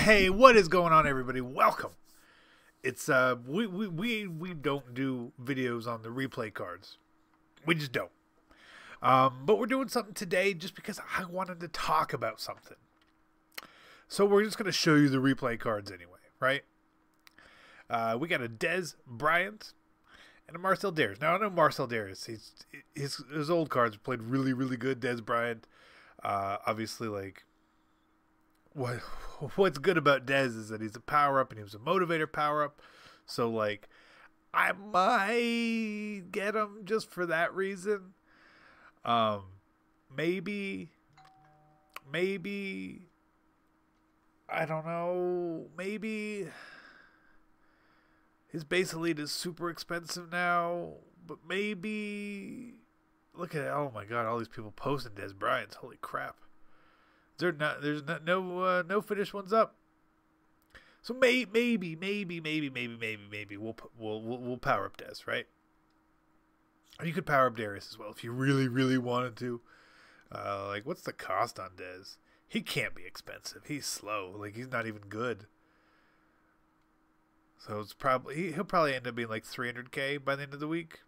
Hey, what is going on, everybody? Welcome. It's we don't do videos on the replay cards. We just don't. But we're doing something today just because I wanted to talk about something. So we're just gonna show you the replay cards anyway, right? We got a Dez Bryant and a Marcel Darius. Now I know Marcel Darius. His old cards played really good. Dez Bryant, obviously, like. What's good about Dez is that he's a power-up and he was a motivator power-up. So, like, I might get him just for that reason. Maybe, I don't know, maybe his base elite is super expensive now, but maybe, look at it, oh my god, all these people posting Dez Bryant's, holy crap. There's no finished ones up. So maybe we'll power up Dez, right? Or you could power up Darius as well if you really wanted to. Like, what's the cost on Dez? He can't be expensive. He's slow. Like, he's not even good. So it's probably he'll probably end up being like 300K by the end of the week.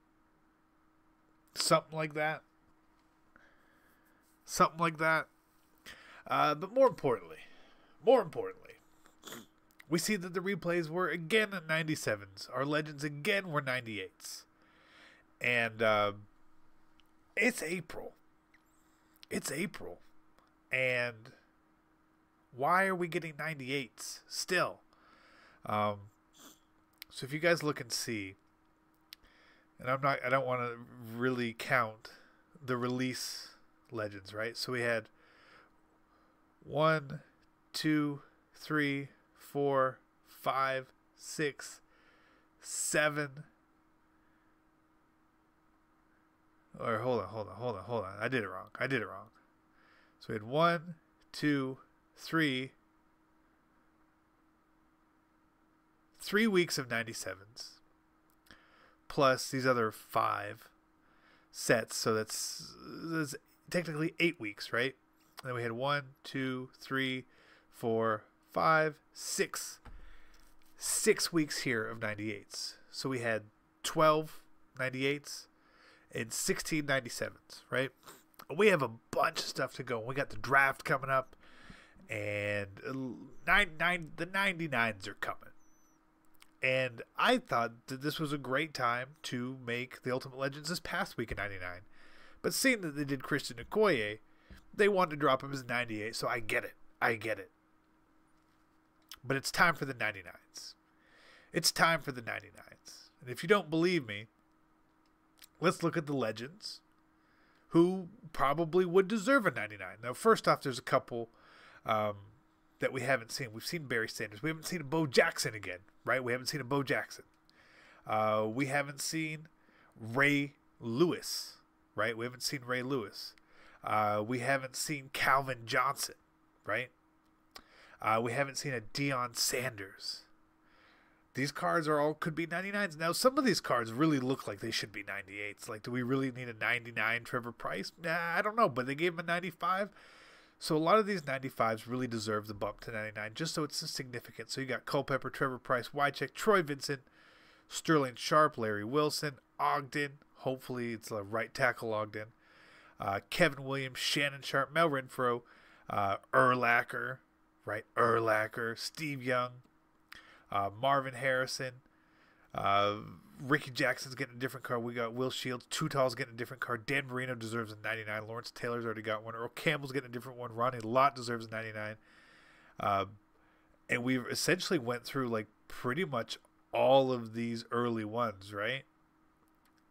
Something like that. But more importantly, we see that the replays were again at 97s. Our legends again were 98s. And it's April. And why are we getting 98s still? So if you guys look and see, and I don't want to really count the release legends, right? So we had 1, 2, 3, 4, 5, 6, 7. Or hold on. I did it wrong. So we had 1, 2, 3 weeks of 97s. Plus these other 5 sets. So that's technically 8 weeks, right? And then we had 1, 2, 3, 4, 5, 6. 6 weeks here of 98s. So we had 12 98s and 16 97s, right? We have a bunch of stuff to go. We got the draft coming up, and the 99s are coming. And I thought that this was a great time to make the Ultimate Legends this past week in 99. But seeing that they did Christian Okoye, they wanted to drop him as 98, so I get it. But it's time for the 99s. And if you don't believe me, let's look at the legends who probably would deserve a 99. Now, first off, there's a couple that we haven't seen. We've seen Barry Sanders. We haven't seen a Bo Jackson again, right? We haven't seen a Bo Jackson. We haven't seen Ray Lewis, right? We haven't seen Ray Lewis. We haven't seen Calvin Johnson, right? We haven't seen a Deion Sanders. These cards could be 99s. Now, some of these cards really look like they should be 98s. Like, do we really need a 99 Trevor Price? Nah, I don't know, but they gave him a 95. So a lot of these 95s really deserve the bump to 99, just so it's significant. So you got Culpepper, Trevor Price, Wycheck, Troy Vincent, Sterling Sharp, Larry Wilson, Ogden. Hopefully it's a right tackle Ogden. Kevin Williams, Shannon Sharp, Mel Renfro, Urlacher, right? Steve Young, Marvin Harrison, Ricky Jackson's getting a different card. We got Will Shields, Tutal's getting a different card. Dan Marino deserves a 99. Lawrence Taylor's already got one. Earl Campbell's getting a different one. Ronnie Lott deserves a 99. And we've essentially went through like pretty much all of these early ones, right?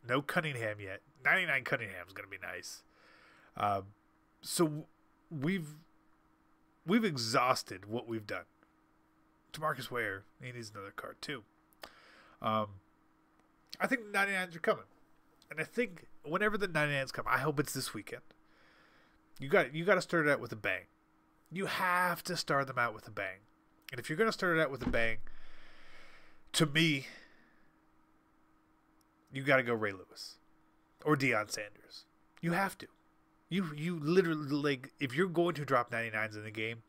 No Cunningham yet. 99 Cunningham's gonna be nice. So we've exhausted what we've done. DeMarcus Ware, he needs another card too. I think the 99s are coming, and I think whenever the 99s come, I hope it's this weekend. You got to start it out with a bang. You have to start them out with a bang, and if you're going to start it out with a bang, to me, you got to go Ray Lewis or Deion Sanders. You have to. You literally, like, if you're going to drop 99s in the game,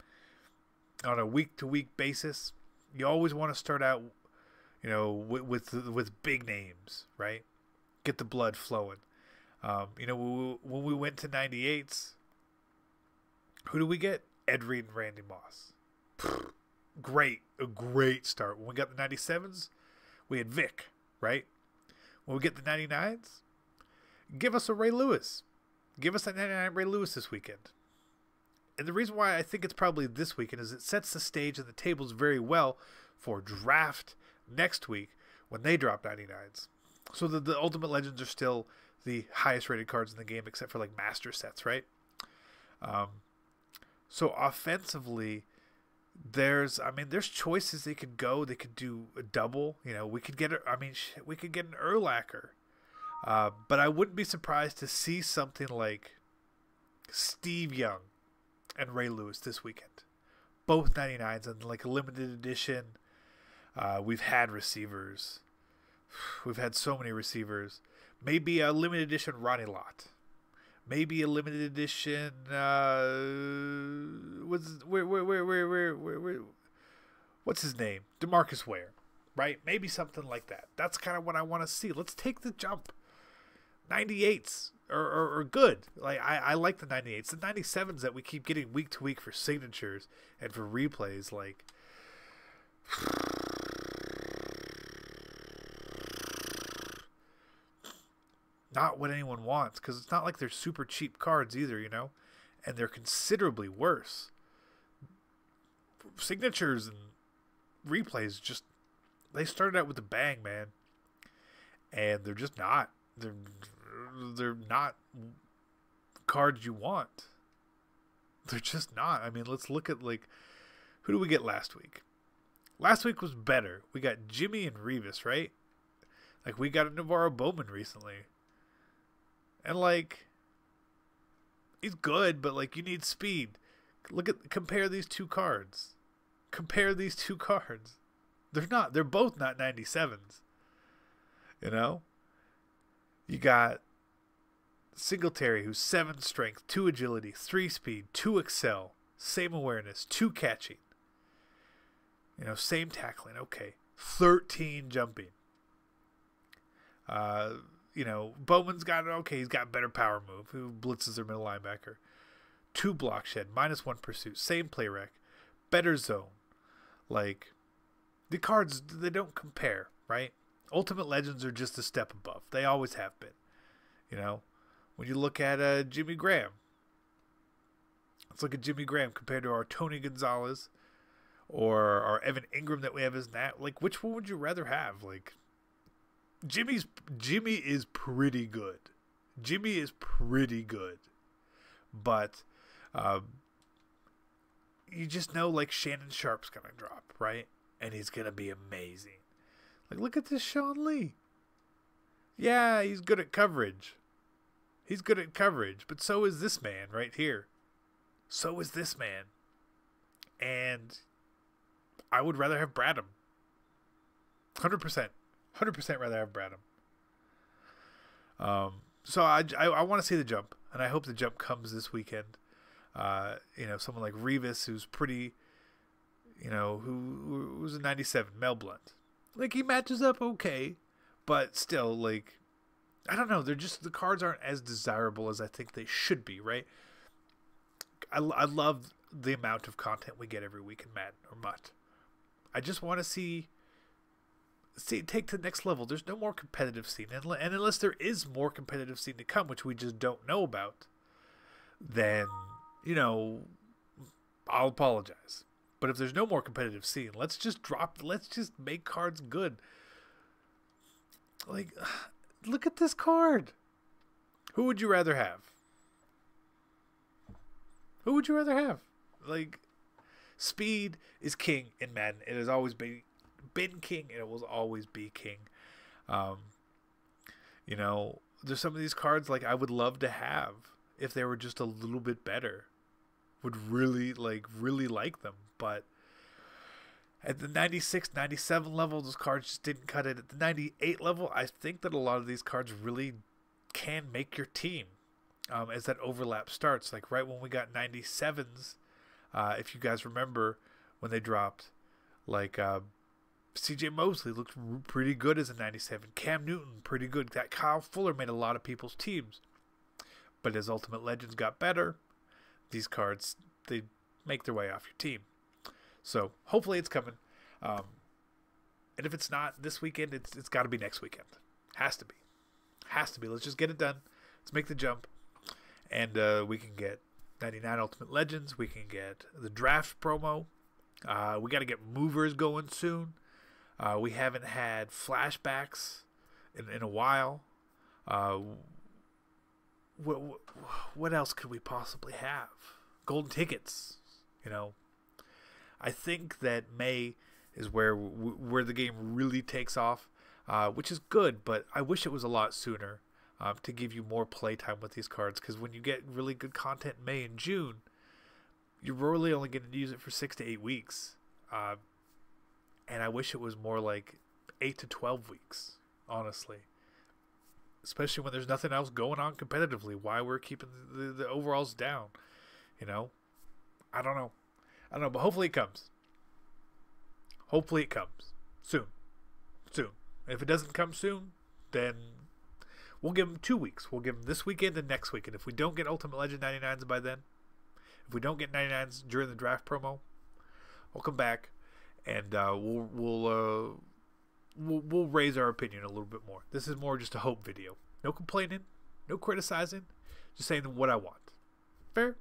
on a week-to-week basis, you always want to start out, with big names, right? Get the blood flowing. When we went to 98s, who do we get? Ed Reed and Randy Moss. A great start. When we got the 97s, we had Vic, right? When we get the 99s, give us a Ray Lewis. Give us a 99 Ray Lewis this weekend. And the reason why I think it's probably this weekend is it sets the stage and the tables very well for draft next week when they drop 99s. So the Ultimate Legends are still the highest rated cards in the game, except for like master sets, right? So offensively, there's choices they could go. They could do a double. We could get we could get an Urlacher. But I wouldn't be surprised to see something like Steve Young and Ray Lewis this weekend. Both 99s and like a limited edition. We've had receivers. We've had so many receivers. Maybe a limited edition Ronnie Lott. Maybe a limited edition. What's his name? DeMarcus Ware, right? Maybe something like that. That's kind of what I want to see. Let's take the jump. 98s are good. Like I like the 98s. The 97s that we keep getting week to week for signatures and for replays, like. Not what anyone wants, because it's not like they're super cheap cards either, and they're considerably worse. Signatures and replays they started out with a bang, man, and they're just not. They're not cards you want. They're just not. I mean, let's look at who do we get last week? Last week was better. We got Jimmy and Revis, right? We got a Navarro Bowman recently. And he's good, but you need speed. Compare these two cards. They're both not 97s. You got Singletary, who's 7 strength, 2 agility, 3 speed, 2 excel, same awareness, 2 catching. Same tackling, okay. 13 jumping. Bowman's got he's got better power move. Who blitzes their middle linebacker. 2 block shed, -1 pursuit, same play rec, better zone. The cards, they don't compare, right? Ultimate Legends are just a step above. They always have been. When you look at Jimmy Graham, let's look at Jimmy Graham compared to our Tony Gonzalez or our Evan Ingram that we have as Nat. Which one would you rather have? Jimmy is pretty good. But you just know Shannon Sharp's gonna drop, right? And he's gonna be amazing. Look at this Sean Lee. Yeah, he's good at coverage. But so is this man right here. And I would rather have Bradham. 100%. 100% rather have Bradham. So I want to see the jump, and I hope the jump comes this weekend. Someone like Revis, who's pretty, who's a 97, Mel Blunt. He matches up okay, but still, I don't know. The cards aren't as desirable as I think they should be, right? I love the amount of content we get every week in Madden or Mutt. I just want to see it take to the next level. There's no more competitive scene, and unless there is more competitive scene to come, which we just don't know about, then I'll apologize. But if there's no more competitive scene, let's just make cards good. Look at this card. Who would you rather have? Speed is king in Madden. It has always been king, and it will always be king. There's some of these cards I would love to have if they were just a little bit better. Would really like them, but at the 96, 97 level, those cards just didn't cut it. At the 98 level, I think that a lot of these cards really can make your team as that overlap starts. Right when we got 97s, if you guys remember, when they dropped. Like C.J. Mosley looked pretty good as a 97. Cam Newton, pretty good. That Kyle Fuller made a lot of people's teams. But as Ultimate Legends got better, these cards, they make their way off your team. So hopefully it's coming. And if it's not this weekend, it's got to be next weekend. Has to be. Has to be. Let's just get it done. Let's make the jump. And we can get 99 Ultimate Legends. We can get the draft promo. We got to get movers going soon. We haven't had flashbacks in a while. What else could we possibly have? Golden tickets, you know. I think that May is where the game really takes off, which is good, but I wish it was a lot sooner to give you more playtime with these cards, because when you get really good content in May and June, you're really only going to use it for 6 to 8 weeks. And I wish it was more like 8 to 12 weeks, honestly. Especially when there's nothing else going on competitively. Why we're keeping the overalls down, you know? I don't know, but hopefully it comes. Hopefully it comes soon. And if it doesn't come soon, then we'll give them 2 weeks. We'll give them this weekend and next weekend. If we don't get Ultimate Legend 99s by then, if we don't get 99s during the draft promo, we'll come back and we'll raise our opinion a little bit more. This is more just a hope video. No complaining, no criticizing, just saying what I want. Fair?